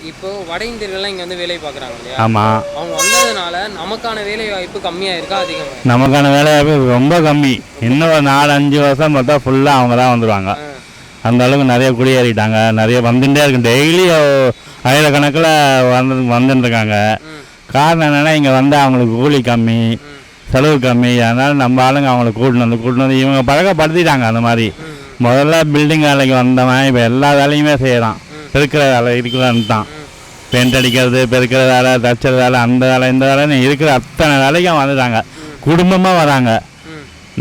இப்போ வட இந்தியர்கள்லாம் இங்கே வந்து வேலை பார்க்குறாங்க இல்லையா? ஆமாம். அவங்க வந்ததுனால நமக்கான வேலை வாய்ப்பு கம்மியாக இருக்கா, அதிகமாக? நமக்கான வேலை வாய்ப்பு ரொம்ப கம்மி. இன்னும் ஒரு 4-5 வருஷம் பார்த்தா ஃபுல்லாக அவங்க தான் வந்துடுவாங்க. அந்த அளவுக்கு நிறைய குடியேறிட்டாங்க, நிறைய வந்துட்டே இருக்கு. டெய்லி ஆயிரக்கணக்கில் வந்துட்டுருக்காங்க. காரணம் என்னென்னா இங்கே வந்து அவங்களுக்கு கூலி கம்மி, செலவு கம்மி. அதனால் நம்ம ஆளுங்க அவங்கள கூட்டினு வந்து இவங்க பழக்கப்படுத்திட்டாங்க. அந்த மாதிரி முதல்ல பில்டிங் வேலைக்கு வந்தவன் இப்போ எல்லா வேலையுமே செய்கிறான். பெருக்கிற வேலை இருக்கிறான்னு தான், பெயிண்ட் அடிக்கிறது, பெருக்கிற வேலை, தச்சுற வேலை, அந்த வேலை இந்த வேலைன்னு இருக்கிற அத்தனை வேலைக்கும் வந்துட்டாங்க. குடும்பமாக வராங்க.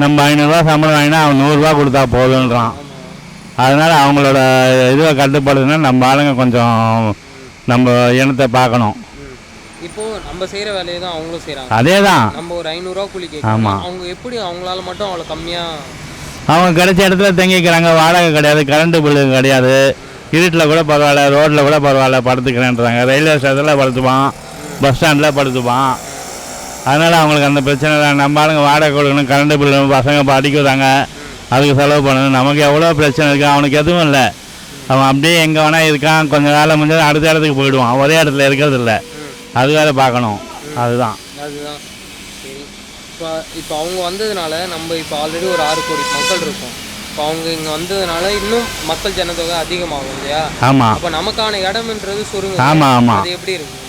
நம்ம 500 சம்பளம் வாங்கினா அவன் 100 கொடுத்தா போதுன்றான். அதனால் அவங்களோட இதுவை கட்டுப்படுதுன்னா நம்ம ஆளுங்க கொஞ்சம் நம்ம இனத்தை பார்க்கணும். இப்போ நம்ம செய்கிற வேலையை தான் அவங்களும் செய்கிறாங்க. அதே தான். நம்ம ஒரு 500 கூலி கேட்கணும். ஆமாம். அவங்க எப்படி அவங்களால மட்டும் அவ்வளோ கம்மியாக அவங்க கிடைச்ச இடத்துல தங்கிக்கிறாங்க. வாடகை கிடையாது, கரண்ட்டு பில்லு கிடையாது. இருட்டில் கூட பரவாயில்ல, ரோட்டில் கூட பரவாயில்ல, படுத்துக்கிறேன்றாங்க. ரயில்வே ஸ்டேஷனில் படுத்துப்பான், பஸ் ஸ்டாண்டில் படுத்துப்பான். அதனால் அவங்களுக்கு அந்த பிரச்சனை இல்லை. நம்ம ஆளுங்க வாடகை கொடுக்கணும், கரண்ட்டு பில்லு, பசங்க படிக்கிறாங்க, அதுக்கு செலவு பண்ணணும். நமக்கு எவ்வளோ பிரச்சனை இருக்குது, அவனுக்கு எதுவும் இல்லை. அவன் அப்படியே எங்கே வேணால் இருக்கான். கொஞ்சம் வேலை முடிஞ்சது அடுத்த இடத்துக்கு போயிடுவான். ஒரே இடத்துல இருக்கிறது இல்லை. அது வேறு பார்க்கணும். அதுதான் சரி. இப்போ அவங்க வந்ததுனால நம்ம இப்போ ஆல்ரெடி ஒரு 6 கோடி மக்கள் இருக்கோம். இப்போ அவங்க இங்கே வந்ததுனால இன்னும் மக்கள் ஜனத்தொகை அதிகமாகும் இல்லையா? ஆமாம். அப்போ நமக்கான இடம்ன்றது சுருங்க. ஆமாம். அது எப்படி இருக்கு?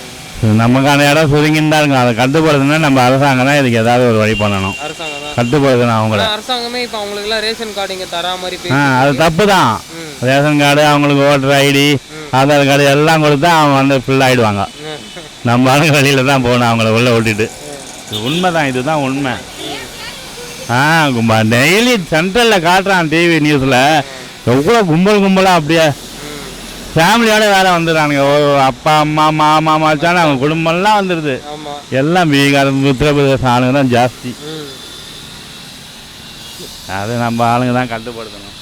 நமக்கான இடம் சுருங்கின்னு தான் இருக்கும். அதை கட்டுப்படுதுன்னா நம்ம அரசாங்கம் தான் இதுக்கு ஏதாவது ஒரு வழி பண்ணணும். அரசாங்கம் தான் கட்டுப்படுதுன்னா அவங்கள. அரசாங்கமே இப்போ அவங்களுக்குலாம் ரேஷன் கார்டு இங்கே தரா மாதிரி அது தப்பு தான். ரேஷன் கார்டு, அவங்களுக்கு ஓட்டர் ஐடி, ஆதார் கார்டு எல்லாம் கொடுத்தா அவங்க வந்து ஃபுல் ஆகிடுவாங்க. நம்ம ஆளுங்க வெளியில் தான் போகணும் அவங்கள உள்ளே ஓட்டிட்டு. உண்மை தான், இதுதான் உண்மை. டெய்லி சென்ட்ரலில் காட்டுறான் டிவி நியூஸில். எவ்வளோ கும்பலாக அப்படியே ஃபேமிலியோட வேலை வந்துடுறானுங்க. அப்பா அம்மா மாமா மாச்சான்னு அவங்க குடும்பம்லாம் வந்துடுது. எல்லாம் பீகார் உத்தரப்பிரதேச ஆளுங்க தான் ஜாஸ்தி. அது நம்ம ஆளுங்க தான் கட்டுப்படுத்தணும்.